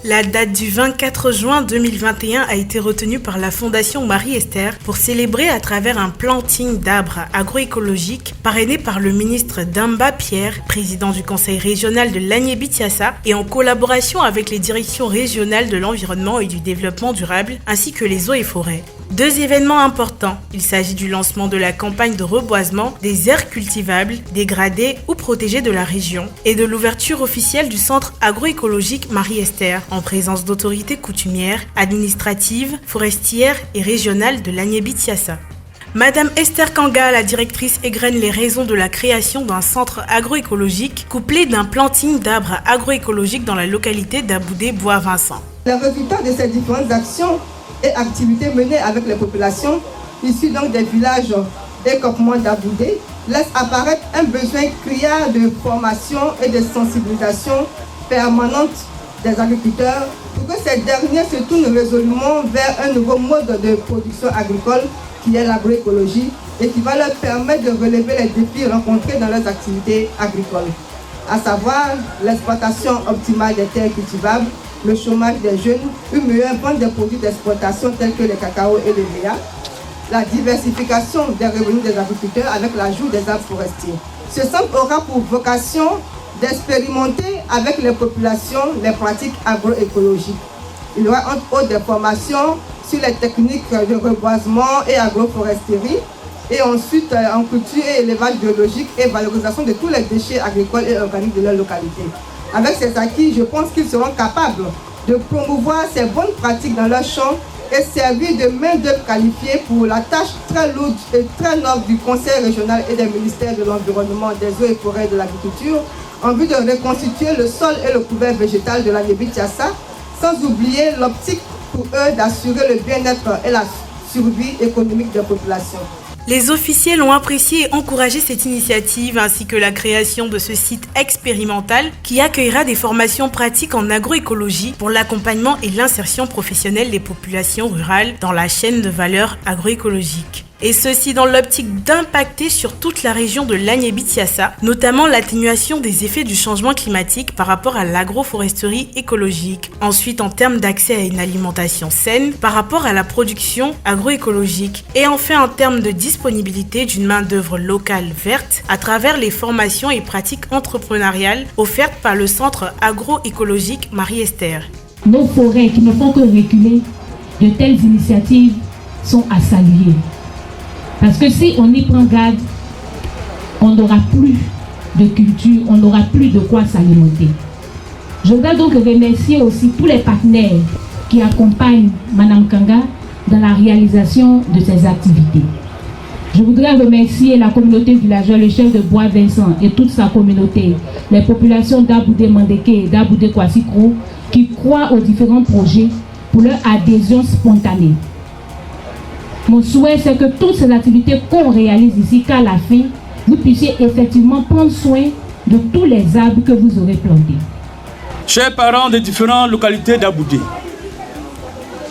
La date du 24 juin 2021 a été retenue par la Fondation Marie-Esther pour célébrer à travers un planting d'arbres agroécologiques parrainé par le ministre Damba Pierre, président du conseil régional de l'Agné-Bitsiassa, et en collaboration avec les directions régionales de l'environnement et du développement durable ainsi que les eaux et forêts. Deux événements importants. Il s'agit du lancement de la campagne de reboisement des aires cultivables, dégradées ou protégées de la région et de l'ouverture officielle du centre agroécologique Marie-Esther en présence d'autorités coutumières, administratives, forestières et régionales de l'Agné-Bitsiassa. Madame Esther Kanga, la directrice, égrène les raisons de la création d'un centre agroécologique couplé d'un planting d'arbres agroécologiques dans la localité d'Aboudé-Bois-Vincent. Le résultat de ces différentes actions et activités menées avec les populations issues donc des villages et campements d'Aboudé laisse apparaître un besoin criard de formation et de sensibilisation permanente des agriculteurs pour que ces derniers se tournent résolument vers un nouveau mode de production agricole qui est l'agroécologie et qui va leur permettre de relever les défis rencontrés dans leurs activités agricoles, à savoir l'exploitation optimale des terres cultivables, le chômage des jeunes, une meilleure vente des produits d'exploitation tels que les cacao et les léa, la diversification des revenus des agriculteurs avec l'ajout des arbres forestiers. Ce centre aura pour vocation d'expérimenter avec les populations les pratiques agroécologiques. Il y aura entre autres des formations sur les techniques de reboisement et agroforesterie, et ensuite en culture et élevage biologique et valorisation de tous les déchets agricoles et organiques de leur localité. Avec ces acquis, je pense qu'ils seront capables de promouvoir ces bonnes pratiques dans leur champ et servir de main-d'œuvre qualifiée pour la tâche très lourde et très noble du Conseil régional et des ministères de l'Environnement, des eaux et forêts et de l'agriculture en vue de reconstituer le sol et le couvert végétal de l'Agné-Bitsiassa, sans oublier l'optique pour eux d'assurer le bien-être et la survie économique des populations. Les officiels ont apprécié et encouragé cette initiative ainsi que la création de ce site expérimental qui accueillera des formations pratiques en agroécologie pour l'accompagnement et l'insertion professionnelle des populations rurales dans la chaîne de valeur agroécologique. Et ceci dans l'optique d'impacter sur toute la région de l'Agné-Bitsiassa, notamment l'atténuation des effets du changement climatique par rapport à l'agroforesterie écologique. Ensuite, en termes d'accès à une alimentation saine par rapport à la production agroécologique. Et enfin, en termes de disponibilité d'une main-d'œuvre locale verte à travers les formations et pratiques entrepreneuriales offertes par le centre agroécologique Marie-Esther. Nos forêts qui ne font que reculer, de telles initiatives sont à saluer. Parce que si on y prend garde, on n'aura plus de culture, on n'aura plus de quoi s'alimenter. Je voudrais donc remercier aussi tous les partenaires qui accompagnent Mme Kanga dans la réalisation de ces activités. Je voudrais remercier la communauté villageoise, le chef de Bois-Vincent et toute sa communauté, les populations d'Aboudé-Mandeke et d'Aboudé-Kwassikro qui croient aux différents projets pour leur adhésion spontanée. Mon souhait, c'est que toutes ces activités qu'on réalise ici, qu'à la fin, vous puissiez effectivement prendre soin de tous les arbres que vous aurez plantés. Chers parents des différentes localités d'Aboudé,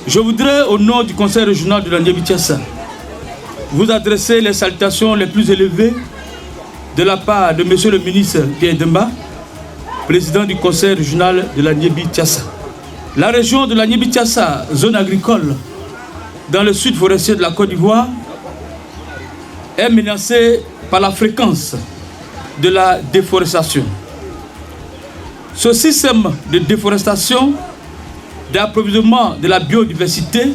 je voudrais, au nom du conseil régional de l'Agné-Bitsiassa, vous adresser les salutations les plus élevées de la part de Monsieur le ministre Pierre Damba, président du conseil régional de l'Agné-Bitsiassa. La région de l'Agné-Bitsiassa, zone agricole, dans le sud forestier de la Côte d'Ivoire, est menacée par la fréquence de la déforestation. Ce système de déforestation, d'approvisionnement de la biodiversité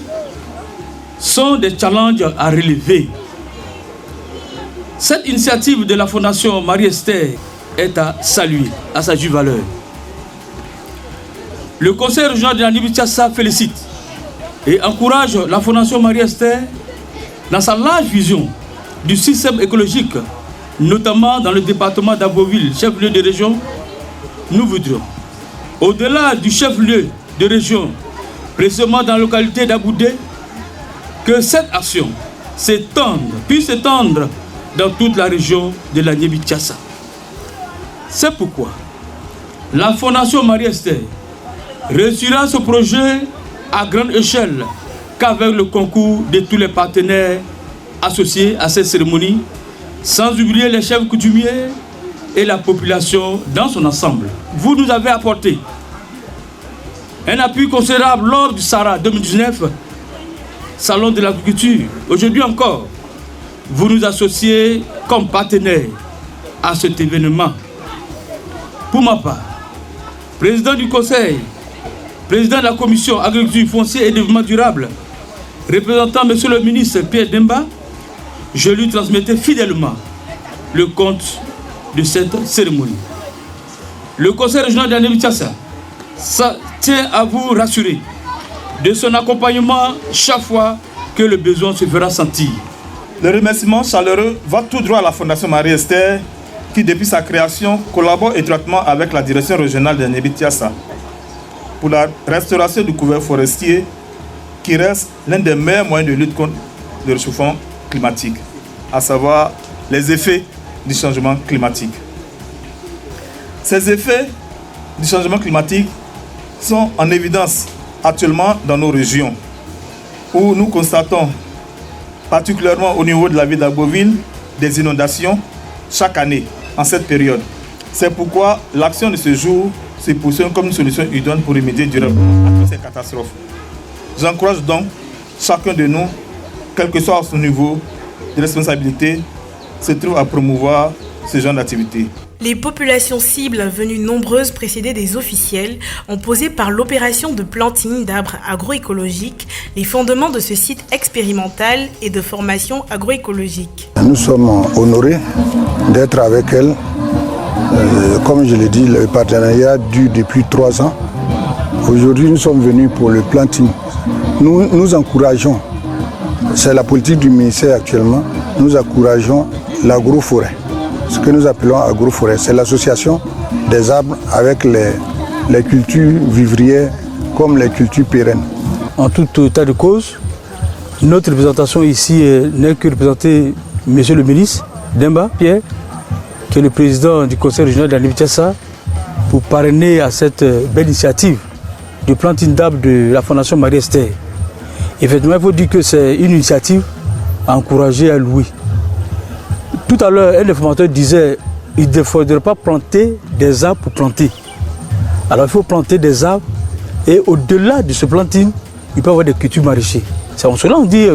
sont des challenges à relever. Cette initiative de la Fondation Marie-Esther est à saluer, à sa juste valeur. Le conseil régional de l'Agné-Bitsiassa félicite et encourage la Fondation Marie-Esther dans sa large vision du système écologique, notamment dans le département d'Aboville, chef-lieu de région. Nous voudrions, au-delà du chef-lieu de région, précisément dans la localité d'Aboudé, que cette action puisse s'étendre dans toute la région de l'Agné-Bitsiassa. C'est pourquoi la Fondation Marie-Esther réussira ce projet à grande échelle qu'avec le concours de tous les partenaires associés à cette cérémonie, sans oublier les chefs coutumiers et la population dans son ensemble. Vous nous avez apporté un appui considérable lors du Sahara 2019, Salon de l'agriculture. Aujourd'hui encore, vous nous associez comme partenaire à cet événement. Pour ma part, président du Conseil, président de la Commission agriculture, foncier et développement durable, représentant M. le ministre Pierre Demba, je lui transmettais fidèlement le compte de cette cérémonie. Le Conseil régional d'Annébitiassa tient à vous rassurer de son accompagnement chaque fois que le besoin se fera sentir. Le remerciement chaleureux va tout droit à la Fondation Marie-Esther qui, depuis sa création, collabore étroitement avec la direction régionale d'Annébitiassa pour la restauration du couvert forestier qui reste l'un des meilleurs moyens de lutte contre le réchauffement climatique, à savoir les effets du changement climatique. Ces effets du changement climatique sont en évidence actuellement dans nos régions, où nous constatons, particulièrement au niveau de la ville d'Agboville, des inondations chaque année en cette période. C'est pourquoi l'action de ce jour se poursuit comme une solution idoine pour remédier durablement à toutes ces catastrophes. J'encourage donc chacun de nous, quel que soit son niveau de responsabilité, se trouve à promouvoir ce genre d'activité. Les populations cibles venues nombreuses précéder des officiels ont posé par l'opération de planting d'arbres agroécologiques les fondements de ce site expérimental et de formation agroécologique. Nous sommes honorés d'être avec elle. Comme je l'ai dit, le partenariat dure depuis 3 ans. Aujourd'hui, nous sommes venus pour le planting. Nous encourageons, c'est la politique du ministère actuellement, nous encourageons l'agroforêt. Ce que nous appelons agroforêt, c'est l'association des arbres avec les cultures vivrières comme les cultures pérennes. En tout état de cause, notre représentation ici n'est que représenter M. le ministre Demba Pierre, qui est le président du Conseil régional d'Annébitiassa, pour parrainer à cette belle initiative de planting d'arbres de la Fondation Marie-Esther. Effectivement, il faut dire que c'est une initiative à encourager, à louer. Tout à l'heure, un informateur disait qu'il ne faudrait pas planter des arbres pour planter. Alors il faut planter des arbres et au-delà de ce planting, il peut y avoir des cultures maraîchères. C'est en cela qu'on dit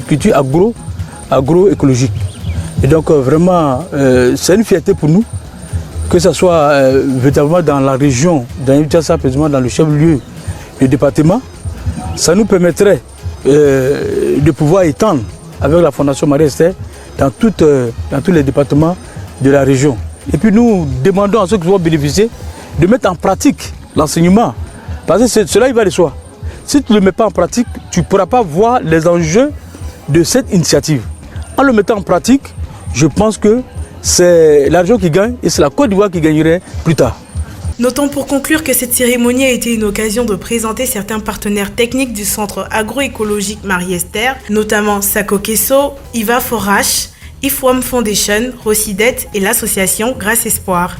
culture agroécologique. Et donc vraiment, c'est une fierté pour nous, que ce soit véritablement dans la région d'Annébitiassa, précisément dans le chef-lieu du département. Ça nous permettrait de pouvoir étendre avec la Fondation Marie-Esther dans tous les départements de la région. Et puis nous demandons à ceux qui vont bénéficier de mettre en pratique l'enseignement. Parce que cela, il va de soi. Si tu ne le mets pas en pratique, tu ne pourras pas voir les enjeux de cette initiative. En le mettant en pratique, je pense que c'est la région qui gagne et c'est la Côte d'Ivoire qui gagnerait plus tard. Notons pour conclure que cette cérémonie a été une occasion de présenter certains partenaires techniques du Centre agroécologique Marie-Esther, notamment Sako Kesso, Iva Forache, IFWAM Foundation, Rosidet et l'association Grâce Espoir.